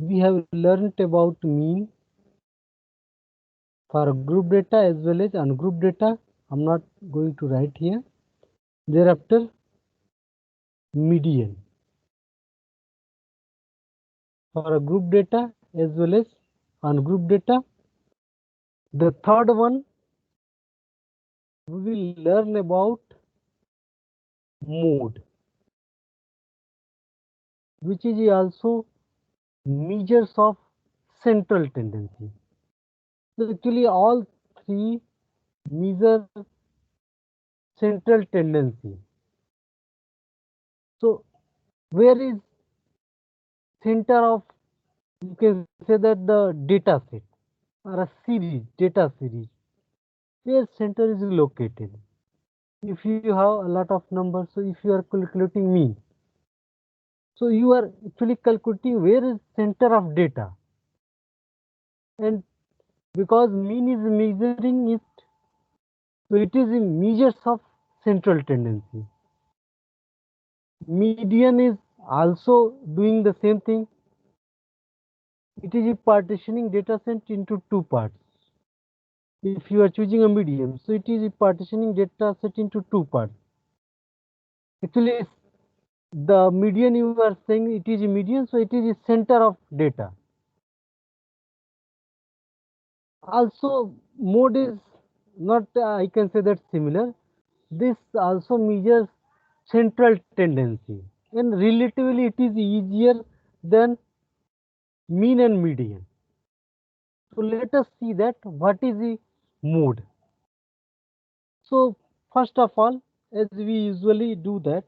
we have learned about mean for group data as well as ungrouped data. I'm not going to write here. Thereafter, median for a group data as well as ungrouped data. The third one, we will learn about mode, which is also measures of central tendency. So actually all three measure central tendency. So where is center of, you can say that the data set or a series, data series, where center is located. If you have a lot of numbers, so if you are calculating mean, so you are actually calculating where is center of data. And because mean is measuring it, so it is in measures of central tendency. Median is also doing the same thing. It is partitioning data set into two parts. If you are choosing a medium, so it is partitioning data set into two parts. Actually, the median you are saying it is a median, so it is a center of data. Also, mode is not, I can say that similar. This also measures central tendency, and relatively it is easier than mean and median. So let us see that what is the mode. So first of all, as we usually do that,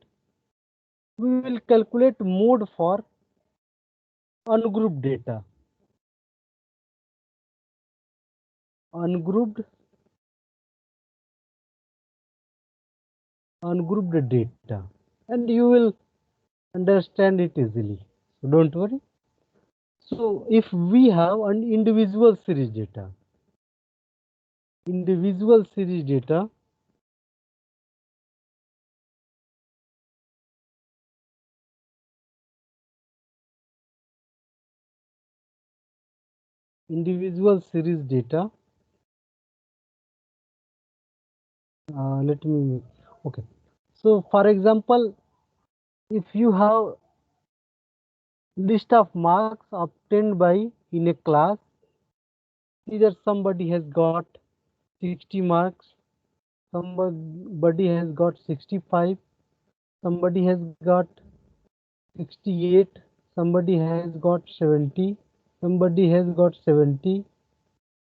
we will calculate mode for ungrouped data. Ungrouped data, and you will understand it easily. So don't worry. So if we have an individual series data, individual series data, individual series data, let me, okay. So for example, if you have list of marks obtained by in a class, either somebody has got 60 marks, somebody has got 65, somebody has got 68, somebody has got 70, somebody has got 70,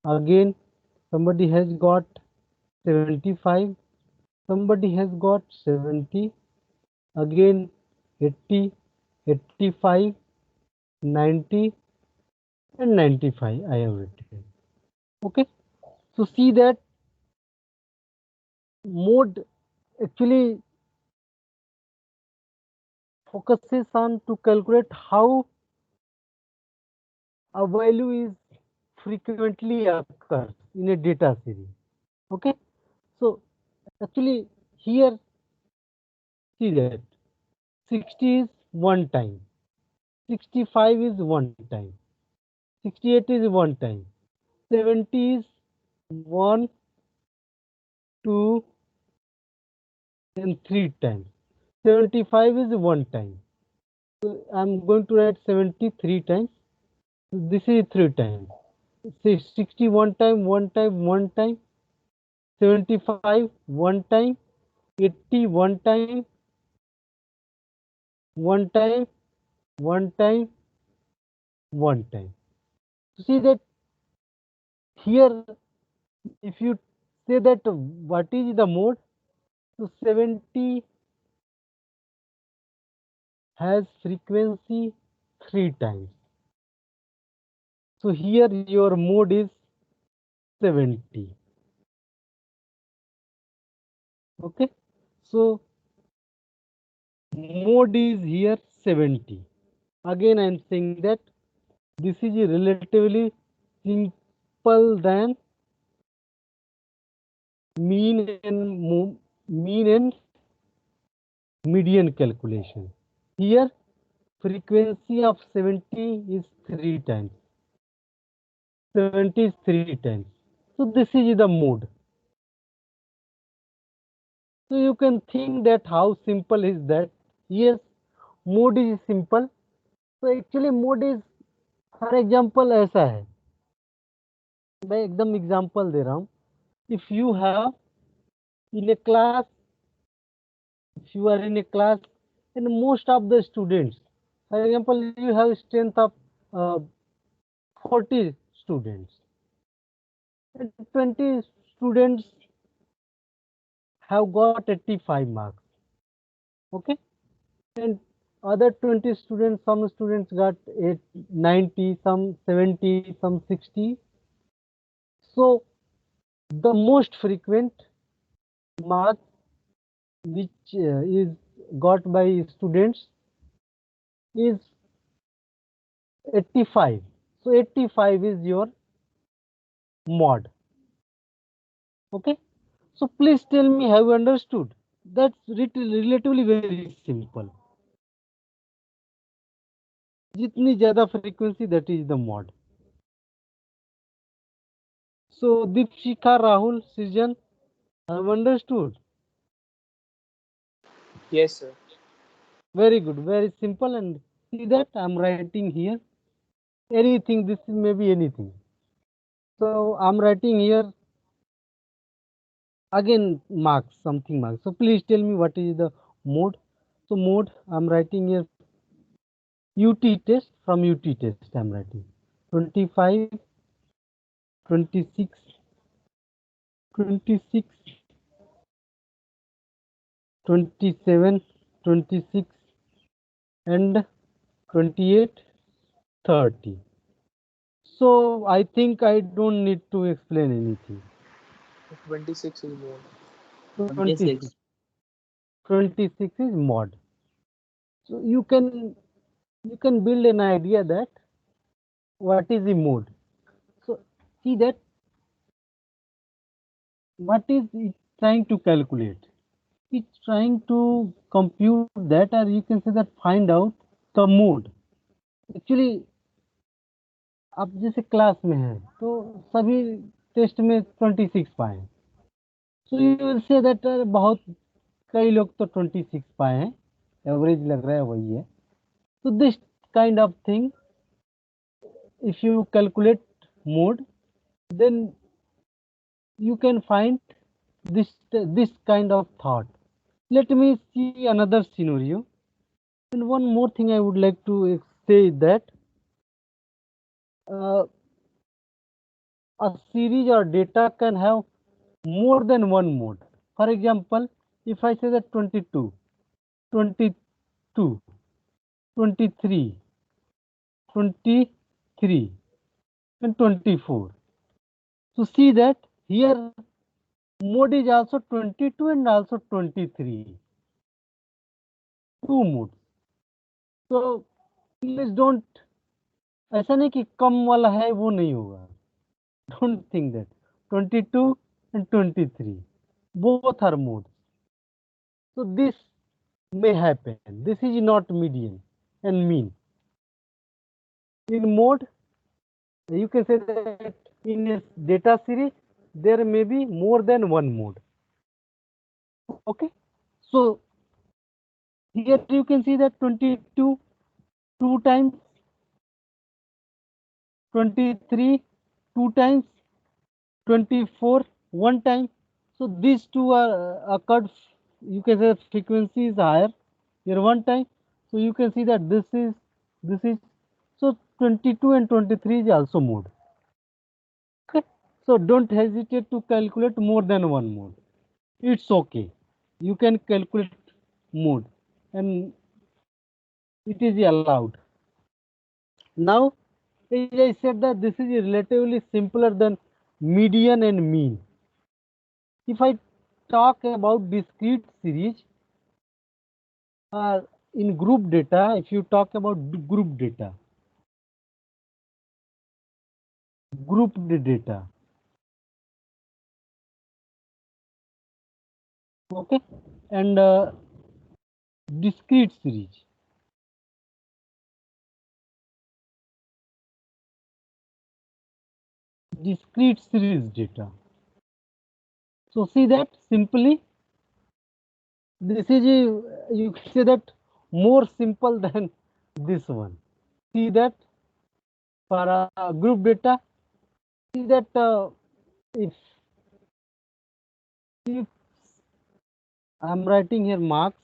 again somebody has got 75, somebody has got 70, again 80, 85, 90 and 95 I have written. Okay, so see that mode actually focuses on to calculate how a value is frequently occurs in a data series. Okay, so actually here see that 60 is one time, 65 is one time, 68 is one time, 70 is 1, 2 and 3 times, 75 is one time. So I'm going to write 73 times. This is 3 times. 60 one time, one time, one time, 75 one time, 80 one time, one time, one time, one time. See that here, if you say that what is the mode, so 70 has frequency 3 times. So here your mode is 70. Okay, so mode is here 70. Again, I am saying that this is relatively simple than mean and median calculation. Here frequency of 70 is 3 times. 70 is 3 times. So this is the mode. So you can think that how simple is that. Yes, mode is simple. So actually mode is, for example, ऐसा है, मैं एकदम example दे रहा हूँ. If you have in a class, if you are in a class and most of the students, for example, you have strength of uh, 40 students and 20 students have got 85 marks. Okay, and other 20 students, some students got 90, some 70, some 60. So the most frequent marks which is got by students is 85. So 85 is your mod. Okay, so please tell me, have you understood? That's relatively very simple. जितनी ज्यादा frequency, that is the mod. So Deepshika, Rahul, Srijan, have understood? Yes, sir. Very good, very simple. And see that I'm writing here anything. This may be anything. So I'm writing here again marks, something marks. So please tell me what is the mode. So mode, I'm writing here UT test, from UT test I'm writing 25, 26, 26, 27, 26 and 28, 30. So I think I don't need to explain anything. 26 is more. 26, 26. 26 is mod. So you can build an idea that what is the mode. So see that what is it trying to calculate? It's trying to compute that, or you can say that find out the mode. Actually आप जैसे class में हैं तो सभी test में 26 पाए, so you will say that बहुत कई लोग तो 26 पाए हैं, एवरेज लग रहा है वही है. So this kind of thing, if you calculate mode, then you can find this kind of thought. Let me see another scenario. And one more thing I would like to say is that uh, a series or data can have more than one mode. For example, if I say that 22, 22, 23, 23 and 24. So see that here mode is also 22 and also 23. Two modes. So please don't, ऐसा नहीं कि कम वाला है वो नहीं होगा. Don't think that. 22 and 23. Both are modes. So this may happen. This is not median and mean. In mode, you can say that in a data series, there may be more than one mode. Okay. So here you can see that 22 two times, 23 two times, 24 one time. So these two are occurred. You can say frequency is higher here one time. So you can see that this is so 22 and 23 is also mode. Okay. So don't hesitate to calculate more than one mode. It's okay. You can calculate mode and it is allowed. Now, as I said that this is relatively simpler than median and mean. If I talk about discrete series, in group data, if you talk about group data, grouped data, okay, and discrete series. discrete series data. So see that simply, this is you can say that more simple than this one. See that for group data, see that if I'm writing here marks,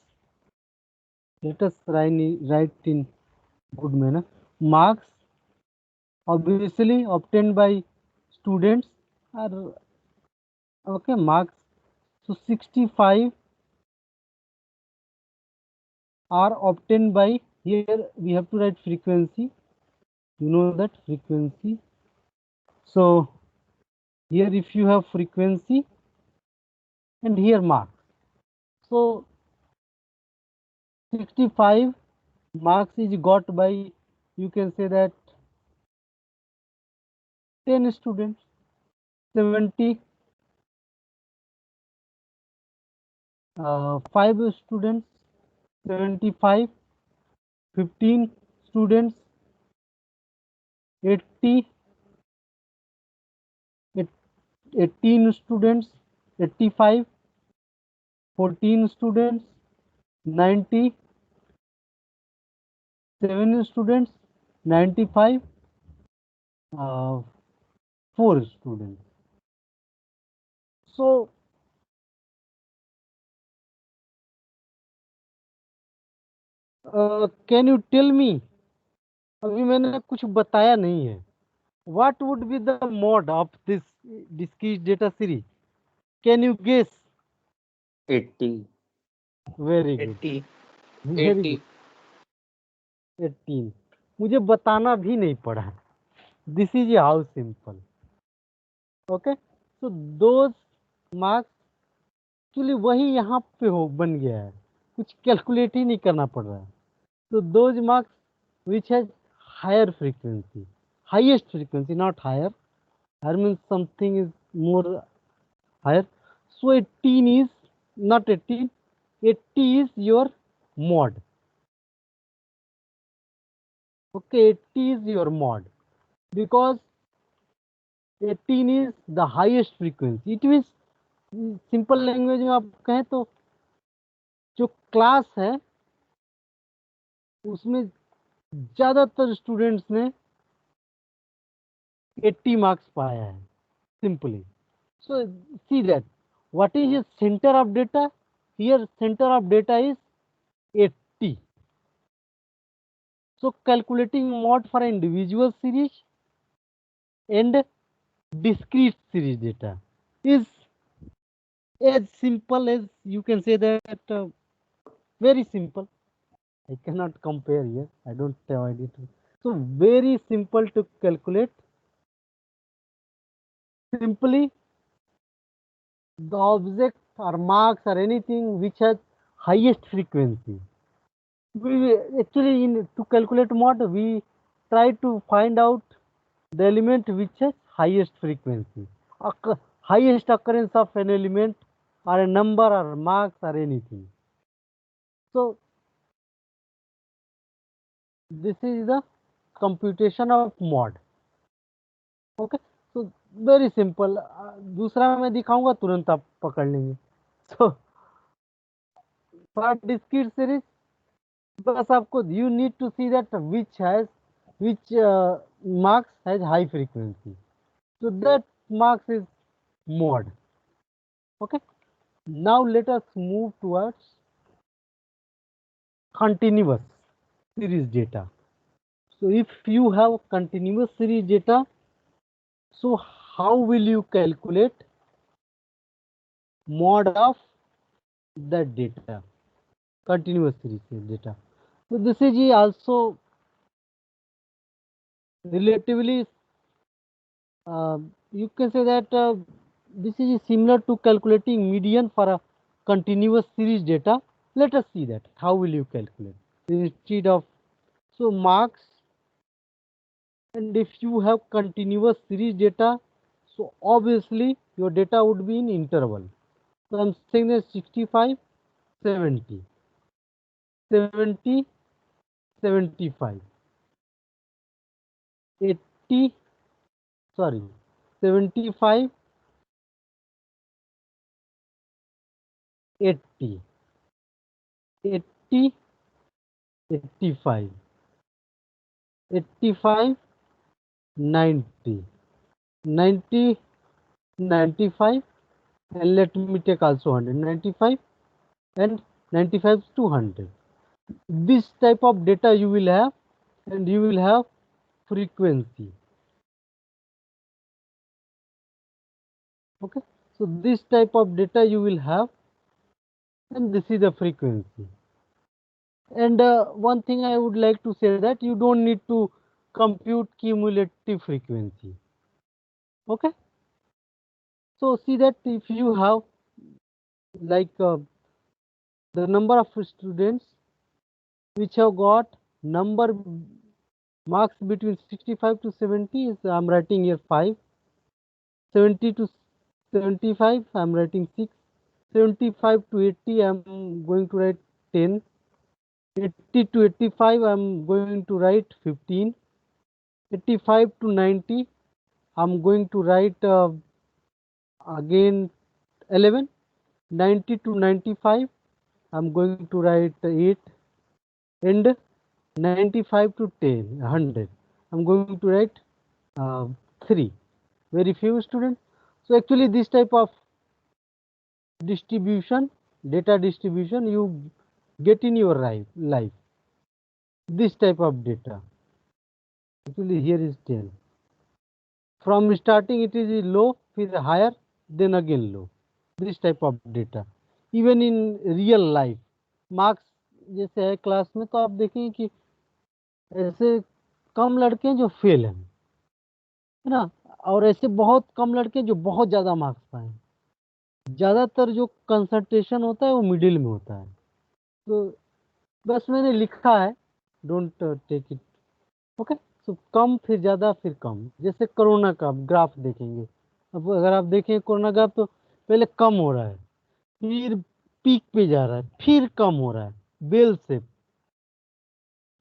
let us write in good manner. Marks obviously obtained by students are okay. Marks, so 65 are obtained by, here we have to write frequency, you know that frequency. So here if you have frequency and here marks, so 65 marks is got by, you can say that 10 students, 70 5 students, 75 15 students, 80 18 students, 85 14 students, 90 7 students, 95 4 students. So can you tell me, अभी मैंने कुछ बताया नहीं है, what would be the mode of this discrete data series? Can you guess? 80. Very good. 80. Very 80. good. 18. मुझे बताना भी नहीं पड़ा. This is how simple. Okay. So those marks actually वही यहाँ पे हो बन गया है, कुछ कैलकुलेट ही नहीं करना पड़ रहा है. So those marks which has higher frequency, highest frequency, not higher. Higher means something is more higher. So 18 is not 18. 80 is your mod. Okay, 80 is your mod because 18 is the highest frequency. It means simple language में आप कहें तो जो class है उसमें ज्यादातर students ने 80 marks पाया है simply. So see that what is your centre of data, here centre of data is 80. So calculating mod for individual series and discrete series data is as simple as you can say that very simple. I cannot compare here. I don't have idea. So very simple to calculate. Simply the object or marks or anything which has highest frequency. We actually in to calculate mod we try to find out the element which has highest frequency, highest occurrence of an element or a number or marks or anything. So this is the computation of mod. Okay, so very simple. दूसरा मैं दिखाऊंगा तुरंत आप पकड़ लेंगे. So for discrete series बस आपको you need to see that which marks has high frequency. So that marks is mod. Okay. Now let us move towards continuous series data. So if you have continuous series data, so how will you calculate mod of that data, continuous series data? So this is also relatively, you can say that this is similar to calculating median for a continuous series data. Let us see that how will you calculate instead of, so marks, and if you have continuous series data, so obviously your data would be in interval. So I'm saying that 65 70 70 75 80, sorry, 75, 80, 80, 85, 85, 90, 90, 95, and let me take also 100, 95 and 95 to 100. This type of data you will have, and you will have frequency. Okay, so this type of data you will have, and this is the frequency. And one thing I would like to say that you don't need to compute cumulative frequency. Okay, so see that if you have like the number of students which have got number marks between 65 to 70 is I'm writing here 5, 70 to 75 I'm writing 6, 75 to 80 I'm going to write 10, 80 to 85 I'm going to write 15, 85 to 90 I'm going to write again 11, 90 to 95 I'm going to write 8, and 95 to 10, 100 I'm going to write 3. Very few students. So actually this type of distribution, data distribution you get in your life. This type of data. Actually here is 10. From starting it is low, फिर higher, then again low. This type of data. Even in real life, marks जैसे है class में तो आप देखेंगे कि ऐसे कम लड़के हैं जो फेल हैं, है ना, और ऐसे बहुत कम लड़के जो बहुत ज़्यादा मार्क्स पाए। ज़्यादातर जो कंसंट्रेशन होता है वो मिडिल में होता है। तो बस मैंने लिखा है, डोंट टेक इट। ओके, सो कम फिर ज़्यादा फिर कम। जैसे कोरोना का ग्राफ देखेंगे, अब अगर आप देखें कोरोना ग्राफ तो पहले कम हो रहा है, फिर पीक पे जा रहा है, फिर कम हो रहा है, बेल शेप।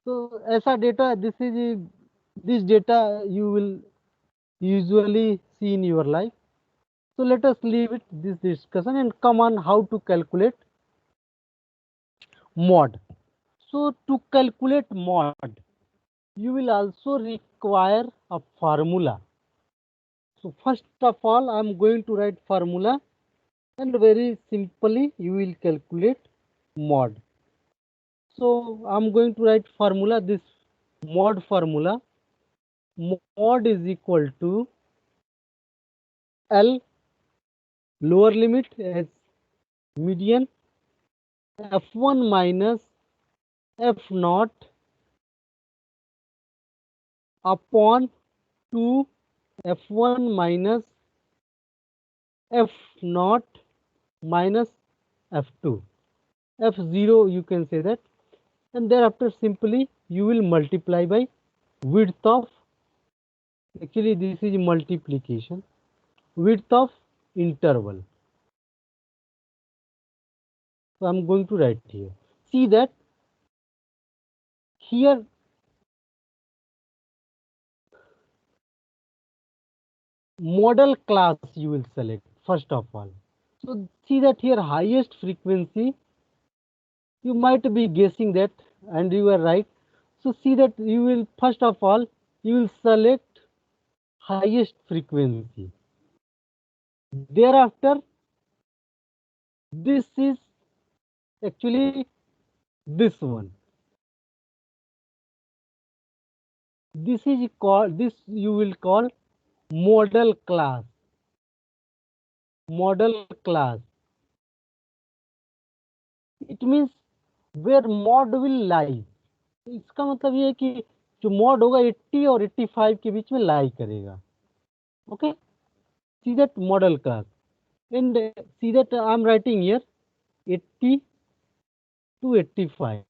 तो ऐसा data, this data you will usually see in your life. So let us leave it this discussion and come on how to calculate mod. So to calculate mod, you will also require a formula. So first of all, I am going to write formula, and very simply you will calculate mod. So I am going to write formula, this mod formula. Mod is equal to L, lower limit as median, F1 minus F naught upon 2 F1 minus F naught minus F2. F0 you can say that, and thereafter simply you will multiply by width of, actually this is multiplication, width of interval. So I am going to write here. See that here model class you will select first of all. So see that here highest frequency, you might be guessing that, and you are right. So see that you will first of all you will select highest frequency. Thereafter this is actually this one. This is called, this you will call model class. Model class. It means where mod will lie. इसका मतलब ये है कि जो mod होगा 80 और 85 के बीच में लाई करेगा. Okay, see that model class, and see that I am writing here 80 to 85,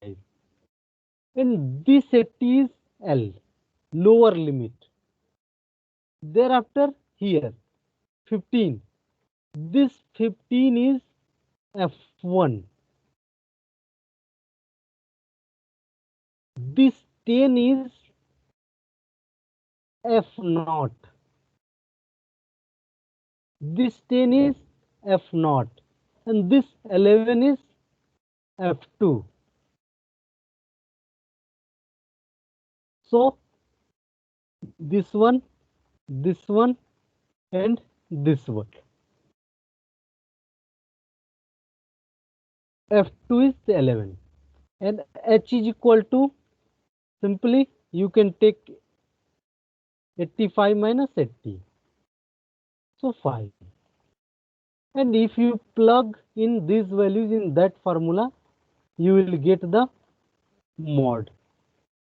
and this 80 is L, lower limit. Thereafter here 15, this 15 is F1, this 10 is F naught, this 10 is F0 and this 11 is F2. So this one, and this one. F2 is the 11 and H is equal to, simply you can take 85 minus 80. So 5. And if you plug in these values in that formula, you will get the mod.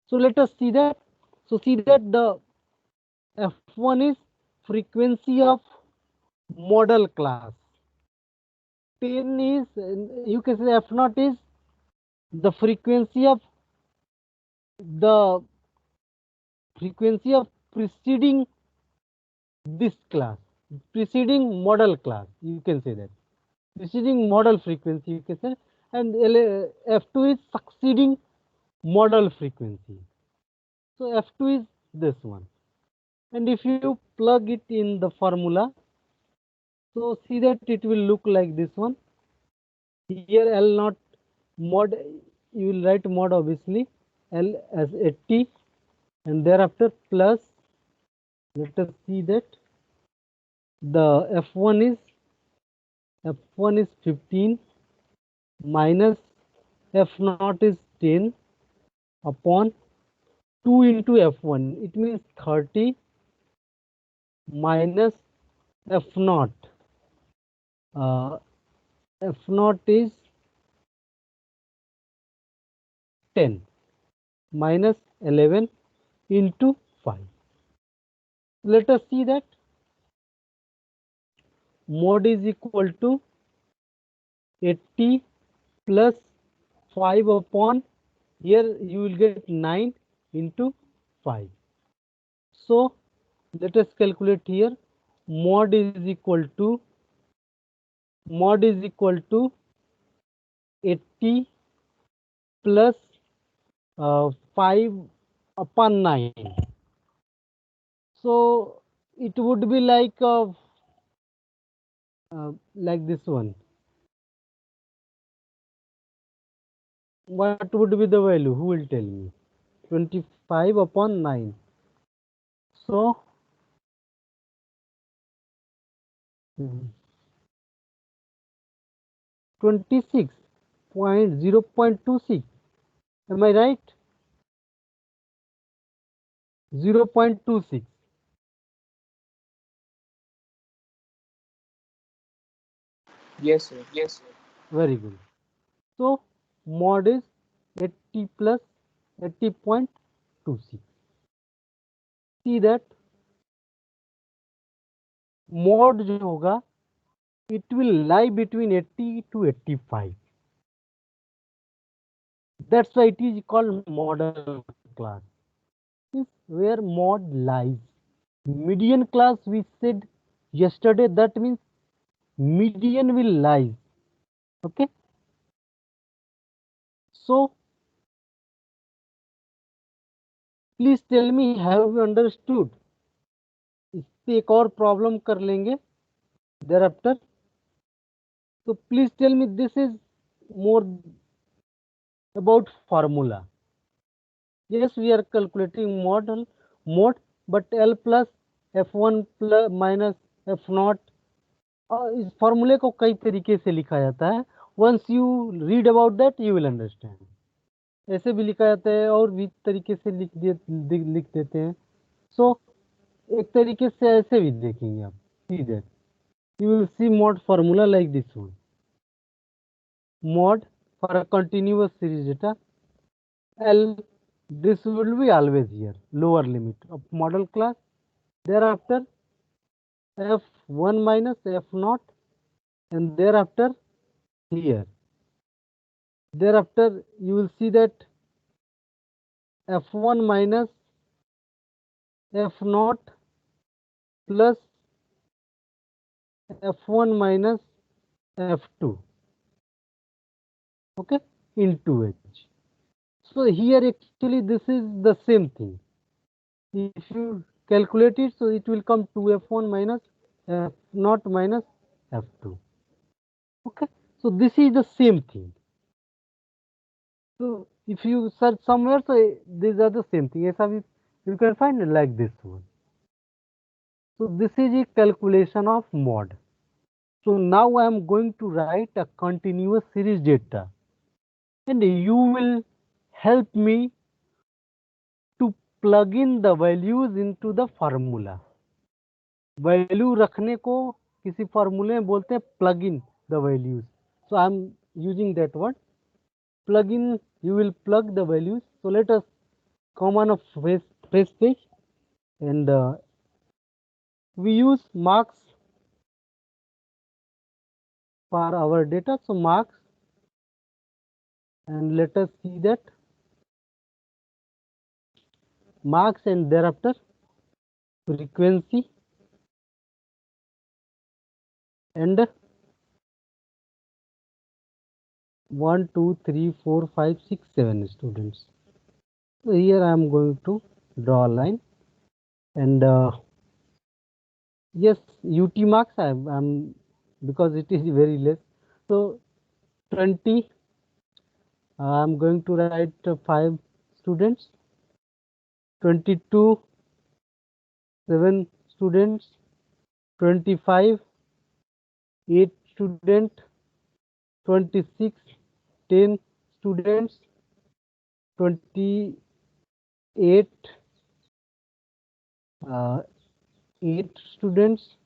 So let us see that. So see that the F1 is frequency of model class. 10 is, you can say F0 is the frequency of preceding this class, preceding model class, you can say that. Preceding model frequency, you can say, and F2 is succeeding model frequency. So F2 is this one. And if you plug it in the formula, so see that it will look like this one. Here L naught mod, you will write mod obviously, L as 80, and thereafter plus, let us see that the F1 is 15 minus F0 is 10 upon 2 into F1, it means 30 minus F0. F0 is 10 minus 11 into 5. Let us see that mod is equal to 80 plus 5 upon, here you will get 9 into 5. So let us calculate here. Mod is equal to 80 plus 5 upon 9. So it would be like this one. What would be the value? Who will tell me? 25 upon 9. So 26.0.26. Am I right? 0.26. Yes, sir. Very good. So mod is 80 plus 80.26. See that mod जो होगा, it will lie between 80 to 85. That's why it is called model class. This is where mod lies. Median class we said yesterday, that means median will lie. Okay. So please tell me, have you understood? इस पे एक और problem कर लेंगे thereafter. So please tell me, this is more about formula. Yes, we are calculating mod, but L plus F1 plus minus F0. इस फॉर्मूले को कई तरीके से लिखा जाता है. Once you read about that you will understand. ऐसे भी लिखा जाता है और भी तरीके से लिख देते हैं. सो एक तरीके से ऐसे भी देखेंगे आप. See that you will see mod formula like this one. Mod for a continuous series data, L, this will be always here, lower limit of model class. Thereafter F1 minus F0, and thereafter here. Thereafter you will see that F1 minus F0 plus F1 minus F2. Okay, into H. So here actually this is the same thing. If you calculate it, so it will come 2F1 minus f0 minus f2. Okay, so this is the same thing. So if you search somewhere, so these are the same thing. ऐसा भी you can find it like this one. So this is a calculation of mod. So now I am going to write a continuous series data, and you will help me to plug in the values into the formula. Value रखने को किसी फॉर्मूले में बोलते हैं plug in the values. So I am using that word plug in. You will plug the values. So let us come on a fresh page, and we use marks for our data. So marks, and let us see that marks, and thereafter frequency, and 1 2 3 4 5 6 7 students. So here I am going to draw a line, and yes, UT marks I'm because it is very less. So 20, I'm going to write 5 students. 22, 7 students. 25, 8 student. 26, 10 students. 28, 8 students.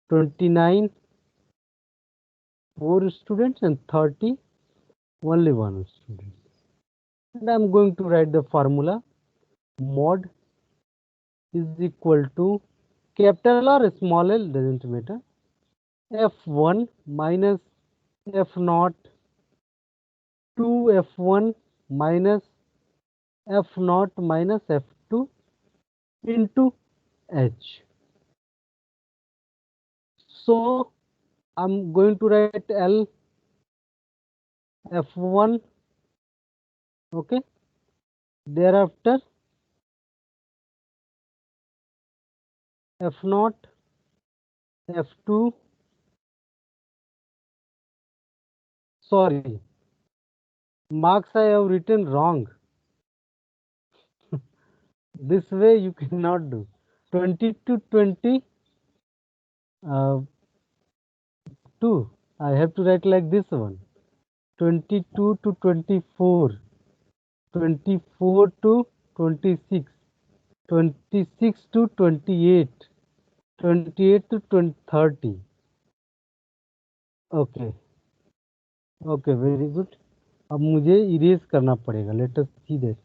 29, 4 students, and 30, only 1 student. And I'm going to write the formula. Mod is equal to capital or small l, doesn't matter, f1 minus f0 to f1 minus f0 minus f2 into h. So I'm going to write L f1, okay, thereafter f0, f2, sorry, marks I have written wrong. This way you cannot do. 20 to 20, 2, I have to write like this one. 22 to 24, 24 to 26, 26 to 28, 28 to 20, 30. Okay, okay, very good. अब मुझे erase करना पड़ेगा. Let us see that.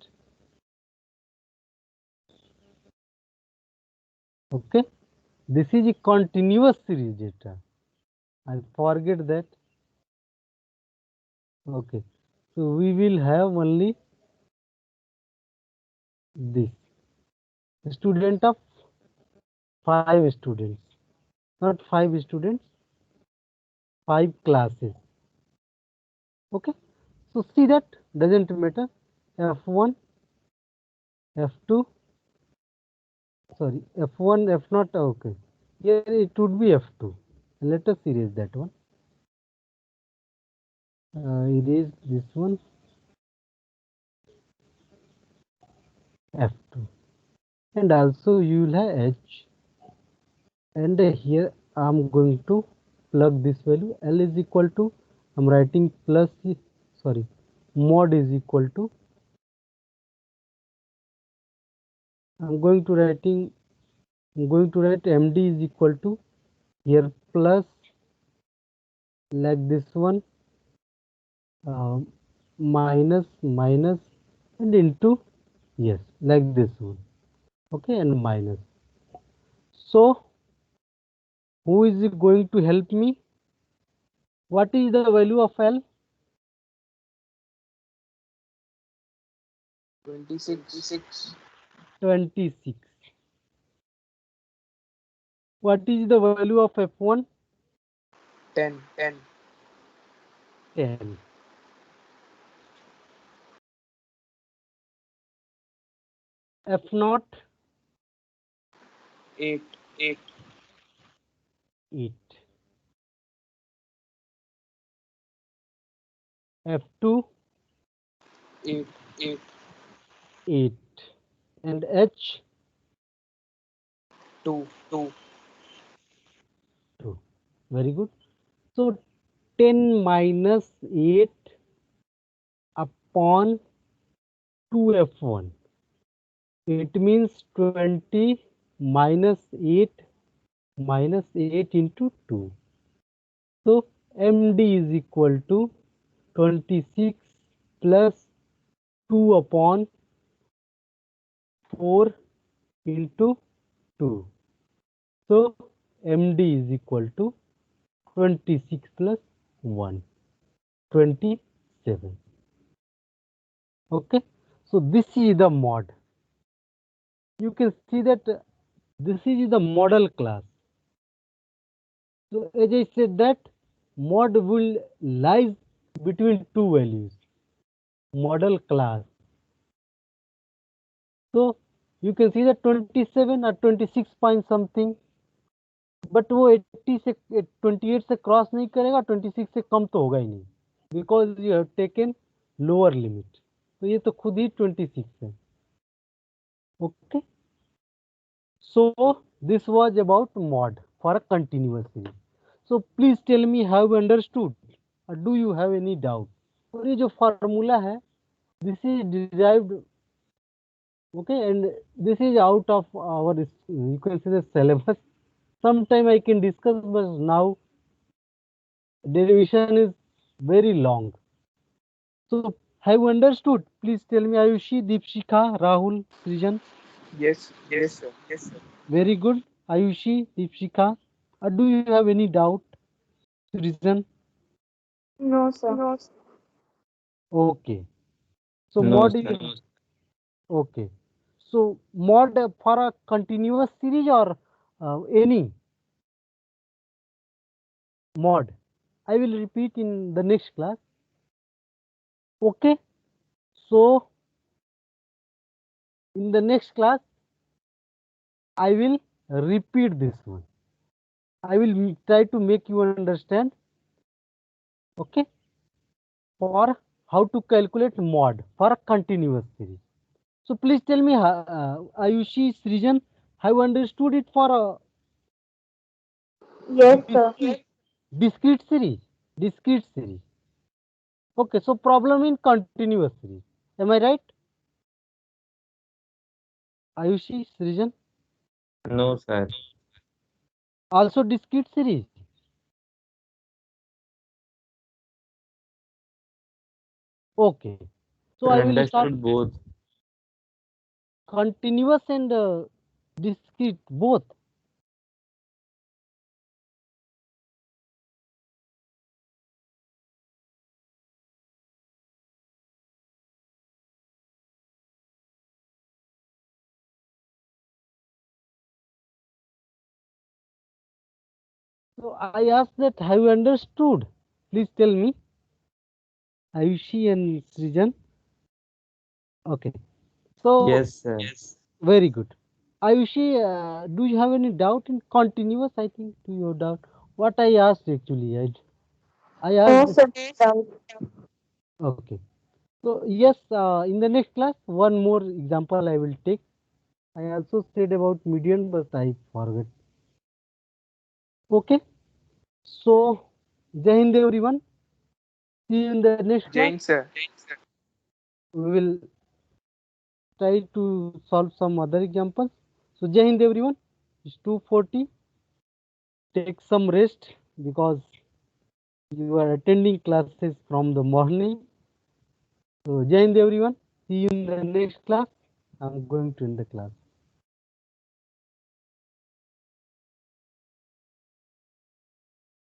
Okay, this is a continuous series data. I forget that. Okay, so we will have only this student of 5 students, not 5 students, 5 classes. Okay, so see that doesn't matter. F1, F2, sorry, F1, F0, okay. Here it would be F2. Let us erase that one. Erase this one, F2. And also you will have H. And here I am going to plug this value. L is equal to, I am writing plus, sorry, mod is equal to, I'm going to write MD is equal to, here plus, like this one, minus, and into, yes, like this one, okay, and minus. So who is going to help me? What is the value of L? 26. 26. What is the value of F1? 10. 10. F0? 8. 8. F2 8, 8 and H 2, 2. Very good. So 10 minus 8 upon 2F1. It means 20 minus 8 minus 8 into 2. So MD is equal to 26 plus 2 upon 4 into 2. So MD is equal to 26 plus 1, 27. Okay, so this is the mod. You can see that this is the model class. So as I said that mod will lies between two values, model class. So you can see that 27 or 26 point something, but वो 80 से 28 से cross नहीं करेगा, 26 से कम तो होगा ही नहीं, because you have taken lower limit. तो ये तो खुद ही 26 है. Okay, so this was about mode for a continuous series. So please tell me how you understood, do you have any doubt. और ये जो फार्मूला है this is derived, okay, and this is out of our, you can say, the syllabus. Sometime I can discuss, but now derivation is very long. So have you understood? Please tell me, Ayushi, Deepshika, Rahul, Srijan. yes, Yes, sir. yes, sir. Very good. Ayushi, Deepshika. Do you have any doubt, Srijan? No, sir. Okay. So No, mod sir. is okay. So mod for a continuous series or any mod. I will repeat in the next class. Okay. So in the next class, I will repeat this one. I will try to make you understand, okay, for how to calculate mod for a continuous series. So please tell me, Ayushi, Srijan, have you understood it for a Yes, sir. discrete series? Discrete series. Okay, so problem in continuous series. Am I right? Ayushi, Srijan, No, sir. also discrete series. Okay, so I will start Understood both. continuous and discrete both. So I asked that, have you understood? Please tell me, Ayushi and Srijan. Okay, so Yes, sir. very good. Ayushi, do you have any doubt in continuous? I think to your doubt. What I asked actually, I No, asked. sir. Doubt. Okay, so yes, in the next class, one more example I will take. I also said about median, but I forgot. Okay, so Jai Hind everyone. See you in the next class. Jain, sir. We will try to solve some other examples. So Jai Hind everyone. It's 2:40. Take some rest because you are attending classes from the morning. So Jai Hind everyone. See you in the next class. I'm going to end the class.